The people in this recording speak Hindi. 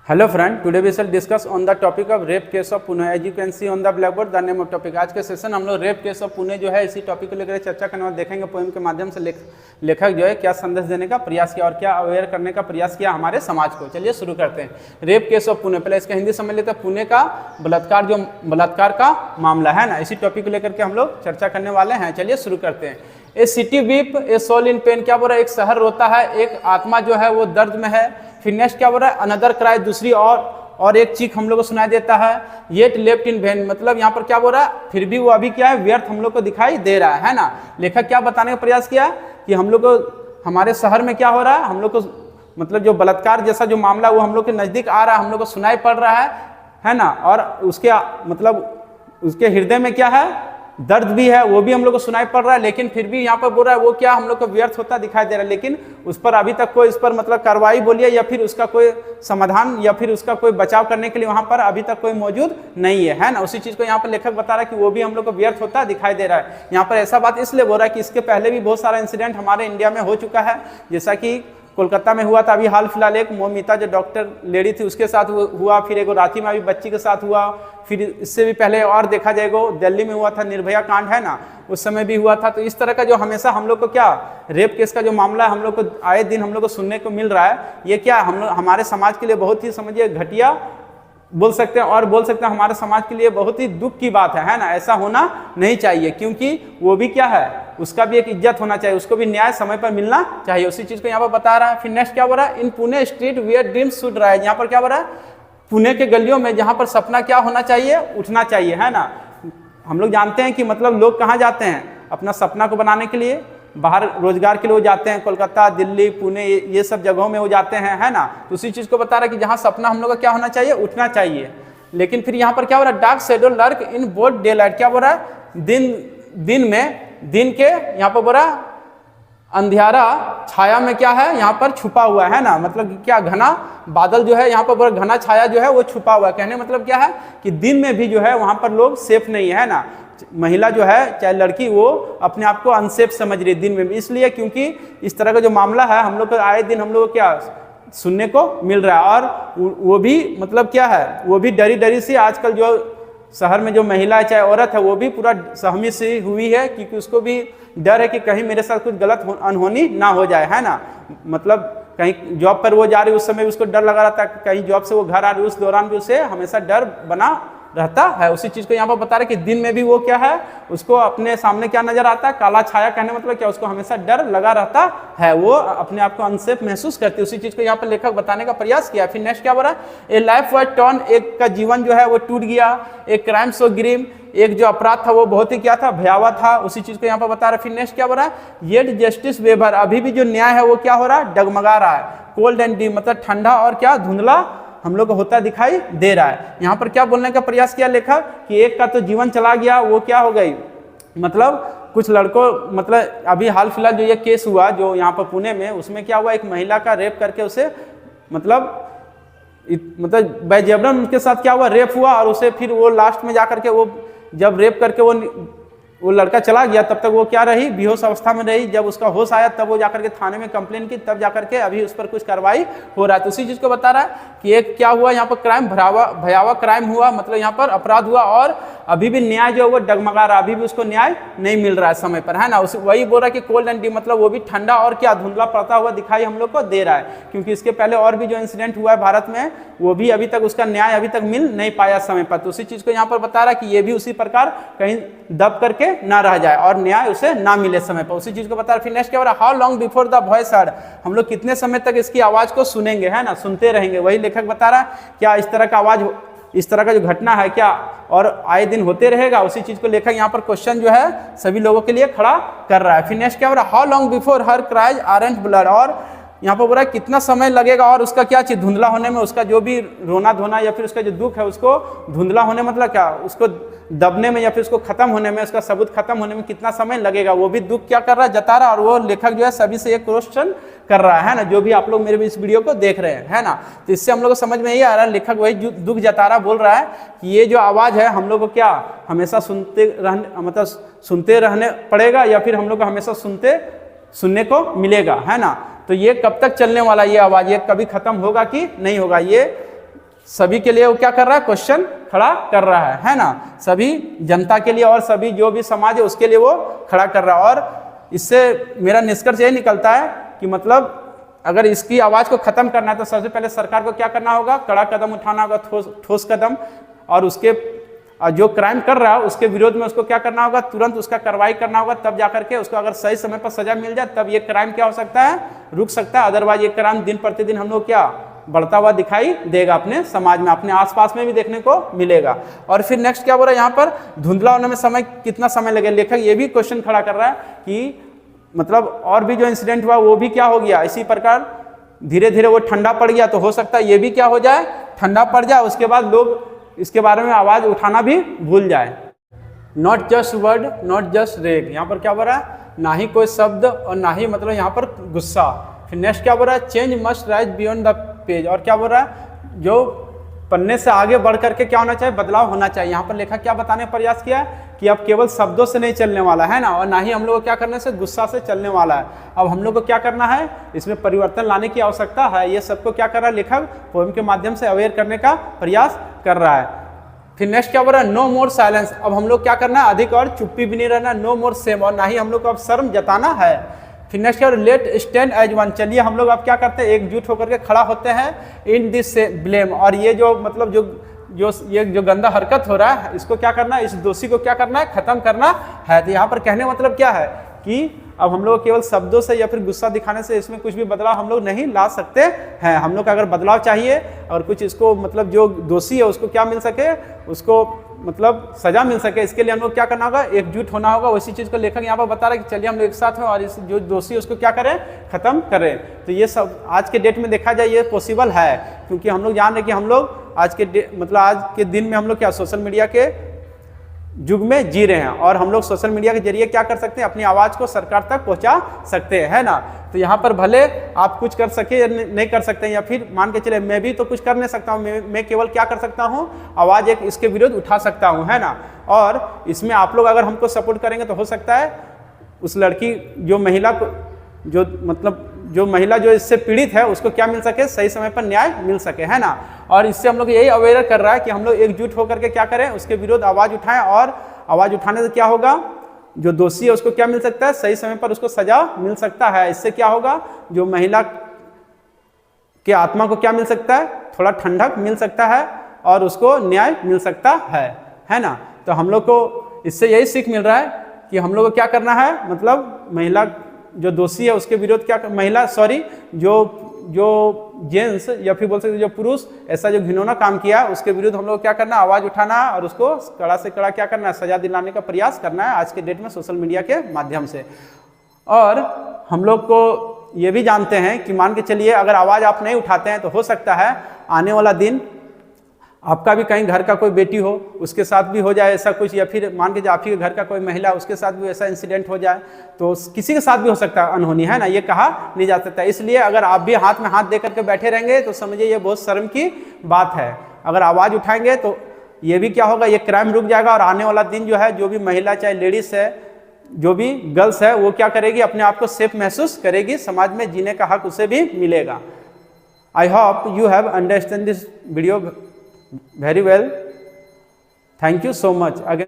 Hello friend, today we shall discuss on the topic of rape case of Pune. As you can see on the blackboard the name of topic. आज के सेशन हम लोग रेप केस ऑफ पुणे जो है इसी टॉपिक को लेकर चर्चा करने वाले देखेंगे। पोएम के माध्यम से लेखक जो है क्या संदेश देने का प्रयास किया और क्या अवेयर करने का प्रयास किया हमारे समाज को। चलिए शुरू करते हैं। रेप केस ऑफ पुणे, पहले इसका हिंदी समझ लेते हैं। पुणे का बलात्कार का मामला है ना, इसी टॉपिक को लेकर के हम लोग चर्चा करने वाले हैं। चलिए शुरू करते हैं। A city weep a soul in pain, क्या बोल रहा है, एक शहर रोता है, एक आत्मा जो है वो दर्द में है। फिर नेक्स्ट क्या बोल रहा है, अनदर क्राई, दूसरी और एक चीख हम लोग को सुनाई देता है। येट लेफ्ट इन वेन, मतलब यहाँ पर क्या बोल रहा है, फिर भी वो अभी क्या है, व्यर्थ हम लोग को दिखाई दे रहा है ना। लेखक क्या बताने का प्रयास किया कि हम लोग को हमारे शहर में क्या हो रहा है, हम लोग को मतलब जो बलात्कार जैसा जो मामला वो हम लोग के नजदीक आ रहा है, हम लोग को सुनाई पड़ रहा है ना। और उसके मतलब उसके हृदय में क्या है, दर्द भी है, वो भी हम लोग को सुनाई पड़ रहा है। लेकिन फिर भी यहाँ पर बोल रहा है वो क्या हम लोग को व्यर्थ होता दिखाई दे रहा है। लेकिन उस पर अभी तक कोई इस पर मतलब कार्रवाई बोलिए या फिर उसका कोई समाधान या फिर उसका कोई बचाव करने के लिए वहाँ पर अभी तक कोई मौजूद नहीं है ना। उसी चीज़ को यहाँ पर लेखक बता रहा है कि वो भी हम लोग को व्यर्थ होता दिखाई दे रहा है। यहाँ पर ऐसा बात इसलिए बोल रहा है कि इसके पहले भी बहुत सारा इंसिडेंट हमारे इंडिया में हो चुका है। जैसा कि कोलकाता में हुआ था अभी हाल फिलहाल, एक मोमिता जो डॉक्टर लेडी थी उसके साथ हुआ, फिर एक रांची में अभी बच्ची के साथ हुआ, फिर इससे भी पहले और देखा जाएगा दिल्ली में हुआ था, निर्भया कांड है ना, उस समय भी हुआ था। तो इस तरह का जो हमेशा हम लोग को क्या रेप केस का जो मामला है हम लोग को आए दिन हम लोग को सुनने को मिल रहा है, ये क्या हमारे समाज के लिए बहुत ही समझिए घटिया बोल सकते हैं और बोल सकते हैं हमारे समाज के लिए बहुत ही दुख की बात है ना। ऐसा होना नहीं चाहिए, क्योंकि वो भी क्या है, उसका भी एक इज्जत होना चाहिए, उसको भी न्याय समय पर मिलना चाहिए। उसी चीज को यहाँ पर बता रहा है। फिर नेक्स्ट क्या हो रहा है, in Pune street where dreams should rise, यहाँ पर क्या हो रहा है, पुणे के गलियों में जहाँ पर सपना क्या होना चाहिए, उठना चाहिए है ना। हम लोग जानते हैं कि मतलब लोग कहाँ जाते हैं अपना सपना को बनाने के लिए, बाहर रोजगार के लिए वो जाते हैं, कोलकाता, दिल्ली, पुणे, ये सब जगहों में वो जाते हैं है ना। तो उसी चीज को बता रहा है कि जहाँ सपना हम लोग का क्या होना चाहिए, उठना चाहिए। लेकिन फिर यहाँ पर क्या हो रहा है, dark shadow lurk in both day light, क्या बोल रहा है, दिन के यहाँ पर बोल रहा अंधियारा छाया में क्या है, यहाँ पर छुपा हुआ है ना। मतलब क्या, घना बादल जो है यहाँ पर घना छाया जो है वो छुपा हुआ है। कहने मतलब क्या है कि दिन में भी जो है वहाँ पर लोग सेफ नहीं है ना। महिला जो है चाहे लड़की, वो अपने आप को अनसेफ समझ रही है दिन में भी, इसलिए क्योंकि इस तरह का जो मामला है हम लोग को आए दिन हम लोग को क्या सुनने को मिल रहा है। और वो भी मतलब क्या है, वो भी डरी डरी सी आजकल जो शहर में जो महिला है चाहे औरत है वो भी पूरा सहमी सी हुई है, क्योंकि उसको भी डर है कि कहीं मेरे साथ कुछ गलत अनहोनी ना हो जाए है ना। मतलब कहीं जॉब पर वो जा रही उस समय उसको डर लगा रहता है, कहीं जॉब से वो घर आ रही उस दौरान भी उसे हमेशा डर बना रहता है। उसी चीज को यहाँ पर बता रहे कि दिन में भी वो क्या है, उसको अपने सामने क्या नजर आता है, काला छाया। कहने मतलब क्या, उसको हमेशा डर लगा रहता है, वो अपने आप को अनसेफ महसूस करती है। उसी चीज को यहाँ पर लेखक बताने का प्रयास किया। फिर नेक्स्ट क्या बोल रहा है, ए लाइफ वाज टर्न, एक का जीवन जो है वो टूट गया। एक क्राइम सो ग्रीम, एक जो अपराध था वो बहुत ही क्या था, भयावह था। उसी चीज को यहाँ पर बता रहा है। फिर नेक्स्ट क्या बोल रहा है, येट जस्टिस वेवर, अभी भी जो न्याय है वो क्या हो रहा है, डगमगा रहा है। कोल्ड एंड डीम, मतलब ठंडा और क्या धुंधला हम लोग को होता दिखाई दे रहा है। यहाँ पर क्या बोलने का प्रयास किया लेखक कि एक का तो जीवन चला गया, वो क्या हो गई, मतलब कुछ लड़कों, मतलब अभी हाल फिलहाल जो ये केस हुआ जो यहाँ पर पुणे में, उसमें क्या हुआ, एक महिला का रेप करके उसे मतलब बेजबरन उनके साथ क्या हुआ, रेप हुआ। और उसे फिर वो लास्ट में जाकर के वो जब रेप करके वो लड़का चला गया तब तक वो क्या रही, बेहोश अवस्था में रही। जब उसका होश आया तब वो जाकर के थाने में कंप्लेन की, तब जाकर के अभी उस पर कुछ कार्रवाई हो रहा है। तो उसी चीज को बता रहा है कि एक क्या हुआ यहाँ पर क्राइम, भयावह क्राइम हुआ, मतलब यहाँ पर अपराध हुआ और अभी भी न्याय जो है वो डगमगा रहा है, अभी भी उसको न्याय नहीं मिल रहा है समय पर है ना। वही बोल रहा है कि कोल्ड एंड डीप, मतलब वो भी ठंडा और क्या धुंधला पड़ता हुआ दिखाई हम लोग को दे रहा है। क्योंकि इसके पहले और भी जो इंसिडेंट हुआ है भारत में, वो भी अभी तक उसका न्याय अभी तक मिल नहीं पाया समय पर। तो उसी चीज को यहाँ पर बता रहा है कि ये भी उसी प्रकार कहीं दब करके ना रह जाए और न्याय उसे ना मिले समय पर। उसी चीज को बता रहा है। फिर नेक्स्ट क्या हो रहा है, how long before the voice heard, हम लोग कितने समय तक इसकी आवाज को सुनेंगे है ना, सुनते रहेंगे। वही लेखक बता रहा है, क्या इस तरह का आवाज, इस तरह का जो घटना है क्या और आए दिन होते रहेगा। उसी चीज को लेखक यहाँ पर क्वेश्चन जो है सभी लोगों के लिए खड़ा कर रहा है। फिर नेक्स्ट क्या हो रहा है, how long before her cries aren't blood, और यहाँ पर बोल रहा है कितना समय लगेगा और उसका क्या चीज धुंधला होने में, उसका जो भी रोना धोना या फिर उसका जो दुख है उसको धुंधला होने, मतलब क्या उसको दबने में या फिर उसको खत्म होने में, उसका सबूत खत्म होने में कितना समय लगेगा। वो भी दुख क्या कर रहा है, जता रहा है। और वो लेखक जो है सभी से एक क्वेश्चन कर रहा है ना, जो भी आप लोग मेरे इस वीडियो को देख रहे हैं है ना। तो इससे हम लोग को समझ में यही आ रहा है, लेखक वही दुख जता रहा बोल रहा है कि ये जो आवाज है हम लोग को क्या हमेशा सुनते रहने पड़ेगा या फिर हम लोग को हमेशा सुनने को मिलेगा है ना। तो ये कब तक चलने वाला ये आवाज, ये कभी खत्म होगा कि नहीं होगा, ये सभी के लिए वो क्या कर रहा है, क्वेश्चन खड़ा कर रहा है ना, सभी जनता के लिए और सभी जो भी समाज है उसके लिए वो खड़ा कर रहा है। और इससे मेरा निष्कर्ष ये निकलता है कि मतलब अगर इसकी आवाज़ को ख़त्म करना है तो सबसे पहले सरकार को क्या करना होगा, कड़ा कदम उठाना होगा, ठोस कदम, और उसके जो क्राइम कर रहा है उसके विरोध में उसको क्या करना होगा, तुरंत उसका कार्रवाई करना होगा, तब जाकर के उसको अगर सही समय पर सजा मिल जाए तब ये क्राइम क्या हो सकता है, रुक सकता है। अदरवाइज ये क्राइम दिन प्रतिदिन हम लोग क्या बढ़ता हुआ दिखाई देगा अपने समाज में, अपने आसपास में भी देखने को मिलेगा। और फिर नेक्स्ट क्या बोल रहा है यहाँ पर, धुंधला होने में समय कितना समय लगे। लेखक ये भी क्वेश्चन खड़ा कर रहा है कि मतलब और भी जो इंसिडेंट हुआ वो भी क्या हो गया, इसी प्रकार धीरे धीरे वो ठंडा पड़ गया, तो हो सकता है ये भी क्या हो जाए, ठंडा पड़ जाए, उसके बाद लोग इसके बारे में आवाज उठाना भी भूल जाए। Not just word, not just रेग, यहाँ पर क्या बोल रहा है, ना ही कोई शब्द और ना ही मतलब यहाँ पर गुस्सा। फिर नेक्स्ट क्या बोल रहा है, change must rise beyond the page, और क्या बोल रहा है, जो पन्ने से आगे बढ़ करके क्या होना चाहिए, बदलाव होना चाहिए। यहाँ पर लेखक क्या बताने का प्रयास किया है कि अब केवल शब्दों से नहीं चलने वाला है ना, और ना ही हम लोग को क्या करने से गुस्सा से चलने वाला है। अब हम लोग को क्या करना है, इसमें परिवर्तन लाने की आवश्यकता है। ये सबको क्या कर रहा है लेखक पोएम के माध्यम से अवेयर करने का प्रयास कर रहा है। फिर नेक्स्ट क्या बोल रहा है, नो मोर साइलेंस, अब हम लोग क्या करना है, अधिक और चुप्पी भी नहीं रहना, नो मोर सेम, और ना ही हम लोग को अब शर्म जताना है। फिर नेक्स्ट क्या, लेट स्टैंड एज वन, चलिए हम लोग अब क्या करते हैं, एकजुट होकर के खड़ा होते हैं इन दिस ब्लेम, और ये जो मतलब जो गंदा हरकत हो रहा है इसको क्या करना है, इस दोषी को क्या करना है, खत्म करना है। तो यहाँ पर कहने मतलब क्या है कि अब हम लोग केवल शब्दों से या फिर गुस्सा दिखाने से इसमें कुछ भी बदलाव हम लोग नहीं ला सकते हैं। हम लोग का अगर बदलाव चाहिए और कुछ इसको मतलब जो दोषी है उसको क्या मिल सके, उसको मतलब सजा मिल सके, इसके लिए हम लोग क्या करना होगा, एकजुट होना होगा। उसी चीज़ को लेखक यहाँ पर बता रहे हैं कि चलिए हम लोग एक साथ हैं और इस जो दोषी है उसको क्या करें, खत्म करें। तो ये सब आज के डेट में देखा जाए ये पॉसिबल है, क्योंकि हम लोग जान रहे हैं कि हम लोग आज के दिन में हम लोग क्या सोशल मीडिया के युग में जी रहे हैं, और हम लोग सोशल मीडिया के जरिए क्या कर सकते हैं, अपनी आवाज़ को सरकार तक पहुंचा सकते हैं, है ना। तो यहाँ पर भले आप कुछ कर सके या नहीं कर सकते हैं, या फिर मान के चले मैं भी तो कुछ कर नहीं सकता हूँ, मैं केवल क्या कर सकता हूँ, आवाज़ एक इसके विरुद्ध उठा सकता हूँ, है ना। और इसमें आप लोग अगर हमको सपोर्ट करेंगे तो हो सकता है उस लड़की जो महिला को जो महिला जो इससे पीड़ित है उसको क्या मिल सके, सही समय पर न्याय मिल सके, है ना। और इससे हम लोग यही अवेयर कर रहा है कि हम लोग एकजुट होकर के क्या करें, उसके विरुद्ध आवाज़ उठाएं, और आवाज़ उठाने से क्या होगा, जो दोषी है उसको क्या मिल सकता है, सही समय पर उसको सजा मिल सकता है। इससे क्या होगा, जो महिला के आत्मा को क्या मिल सकता है, थोड़ा ठंडक मिल सकता है और उसको न्याय मिल सकता है ना। तो हम लोग को इससे यही सीख मिल रहा है कि हम लोग को क्या करना है, मतलब महिला जो दोषी है उसके विरोध क्या, जो जेंट्स या फिर बोल सकते जो पुरुष ऐसा जो घिनौना काम किया उसके विरुद्ध हम लोग क्या करना, आवाज़ उठाना है और उसको कड़ा से कड़ा क्या करना है, सजा दिलाने का प्रयास करना है आज के डेट में सोशल मीडिया के माध्यम से। और हम लोग को ये भी जानते हैं कि मान के चलिए अगर आवाज़ आप नहीं उठाते हैं तो हो सकता है आने वाला दिन आपका भी कहीं घर का कोई बेटी हो उसके साथ भी हो जाए ऐसा कुछ, या फिर मान के आप ही के घर का कोई महिला उसके साथ भी ऐसा इंसिडेंट हो जाए, तो किसी के साथ भी हो सकता है अनहोनी, है ना, ये कहा नहीं जा सकता। इसलिए अगर आप भी हाथ में हाथ दे करके बैठे रहेंगे तो समझिए ये बहुत शर्म की बात है। अगर आवाज़ उठाएंगे तो ये भी क्या होगा, ये क्राइम रुक जाएगा, और आने वाला दिन जो है जो भी महिला चाहे लेडीज है, जो भी गर्ल्स है, वो क्या करेगी, अपने आप को सेफ महसूस करेगी, समाज में जीने का हक उसे भी मिलेगा। I hope you have understand this video very well. Thank you so much again.